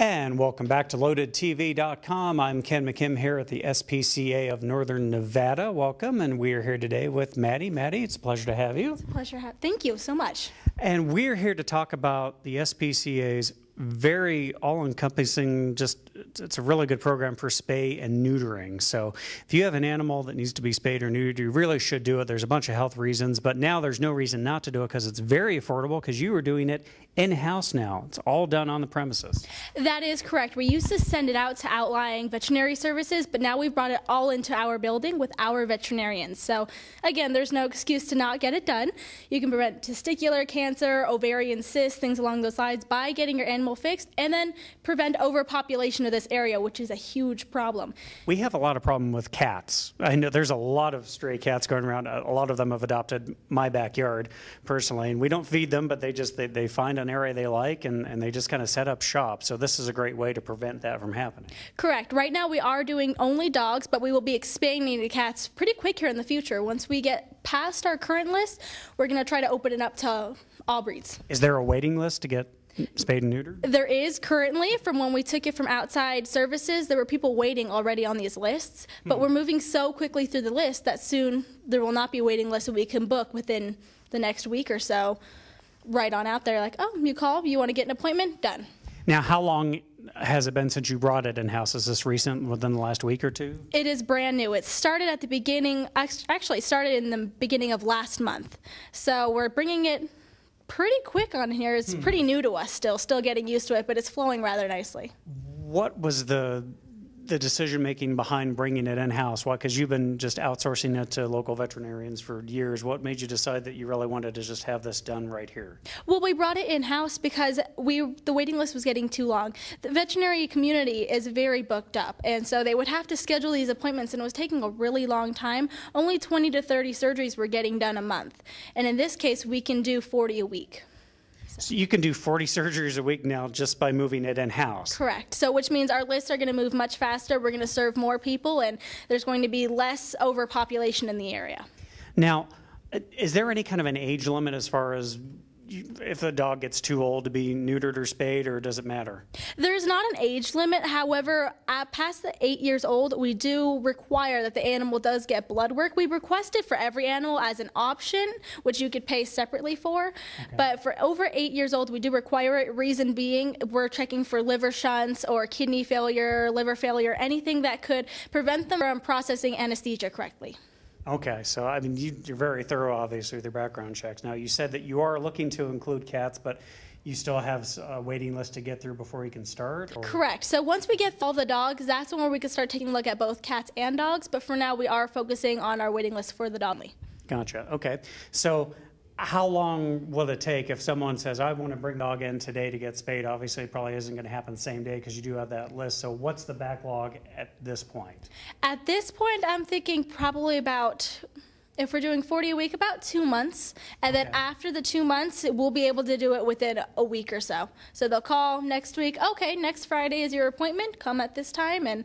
And welcome back to LoadedTV.com. I'm Ken McKim here at the SPCA of Northern Nevada. Welcome, and we are here today with Maddie. Maddie, it's a pleasure to have you. It's a pleasure. Thank you so much. And we're here to talk about the SPCA's very all-encompassing, it's a really good program for spay and neutering. So if you have an animal that needs to be spayed or neutered, you really should do it. There's a bunch of health reasons, but now there's no reason not to do it because it's very affordable because you are doing it in-house now. It's all done on the premises. That is correct. We used to send it out to outlying veterinary services, but now we've brought it all into our building with our veterinarians. So again, there's no excuse to not get it done. You can prevent testicular cancer, ovarian cysts, things along those lines by getting your animal fixed, and then prevent overpopulation of this area, which is a huge problem. We have a lot of problem with cats. I know there's a lot of stray cats going around. A lot of them have adopted my backyard personally, and we don't feed them, but they find an area they like and they just kind of set up shop. So this is a great way to prevent that from happening. Correct. Right now we are doing only dogs, but we will be expanding to cats pretty quick here in the future. Once we get past our current list, we're going to try to open it up to all breeds. Is there a waiting list to get spayed and neutered? There is currently. From when we took it from outside services, there were people waiting already on these lists, but we're moving so quickly through the list that soon there will not be a waiting list that we can book within the next week or so. Right on out there, like, oh, you call, you want to get an appointment? Done. Now, how long has it been since you brought it in-house? Is this recent, within the last week or two? It is brand new. It started at the beginning, actually it started in the beginning of last month. So we're bringing it pretty quick on here. It's pretty new to us still getting used to it, but it's flowing rather nicely. What was the decision-making behind bringing it in-house? Why? Because you've been just outsourcing it to local veterinarians for years. What made you decide that you really wanted to just have this done right here? Well, we brought it in-house because the waiting list was getting too long. The veterinary community is very booked up, and so they would have to schedule these appointments, and it was taking a really long time. Only 20 to 30 surgeries were getting done a month, and in this case, we can do 40 a week. So you can do 40 surgeries a week now just by moving it in-house. Correct. So which means our lists are going to move much faster. We're going to serve more people, and there's going to be less overpopulation in the area. Now, is there any kind of an age limit as far as if the dog gets too old to be neutered or spayed, or does it matter? There's not an age limit. However, past the 8 years old, we do require that the animal does get blood work. We request it for every animal as an option, which you could pay separately for. Okay. But for over 8 years old, we do require it. Reason being, we're checking for liver shunts or kidney failure, liver failure, anything that could prevent them from processing anesthesia correctly. Okay, so I mean, you're very thorough, obviously, with your background checks. Now, you said that you are looking to include cats, but you still have a waiting list to get through before you can start? Or? Correct. So once we get all the dogs, that's when we can start taking a look at both cats and dogs. But for now, we are focusing on our waiting list for the dog only. Gotcha. Okay. So how long will it take if someone says, I want to bring a dog in today to get spayed? Obviously, it probably isn't going to happen the same day because you do have that list. So what's the backlog at this point? At this point, I'm thinking probably about, if we're doing 40 a week, about 2 months. And then after the 2 months, we'll be able to do it within a week or so. So they'll call next week, okay, next Friday is your appointment, come at this time.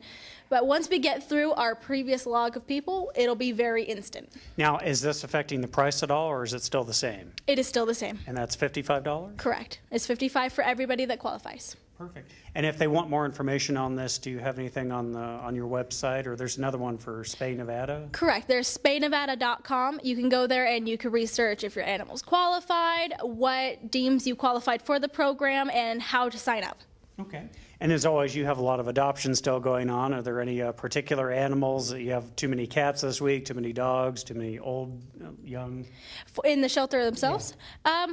But once we get through our previous log of people, it'll be very instant. Now, is this affecting the price at all, or is it still the same? It is still the same. And that's $55? Correct. It's $55 for everybody that qualifies. Perfect. And if they want more information on this, do you have anything on your website, or there's another one for Spay Nevada? Correct. There's SpayNevada.com. You can go there and you can research if your animal's qualified, what deems you qualified for the program, and how to sign up. Okay. And as always, you have a lot of adoptions still going on. Are there any particular animals that you have too many cats this week, too many dogs, too many old, young? In the shelter themselves? Yeah.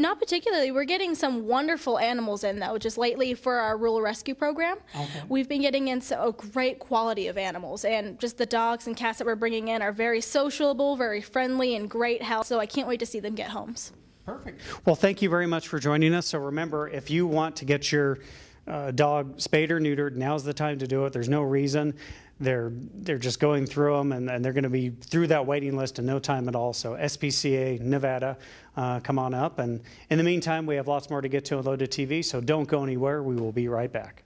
Not particularly. We're getting some wonderful animals in, though, just lately for our rural rescue program. Okay. We've been getting in a great quality of animals, and just the dogs and cats that we're bringing in are very sociable, very friendly, and great health, so I can't wait to see them get homes. Perfect. Well, thank you very much for joining us. So remember, if you want to get your dog spayed or neutered, now's the time to do it. There's no reason. They're just going through them, and they're going to be through that waiting list in no time at all. So SPCA Nevada, come on up. And in the meantime, we have lots more to get to on Loaded TV, so don't go anywhere. We will be right back.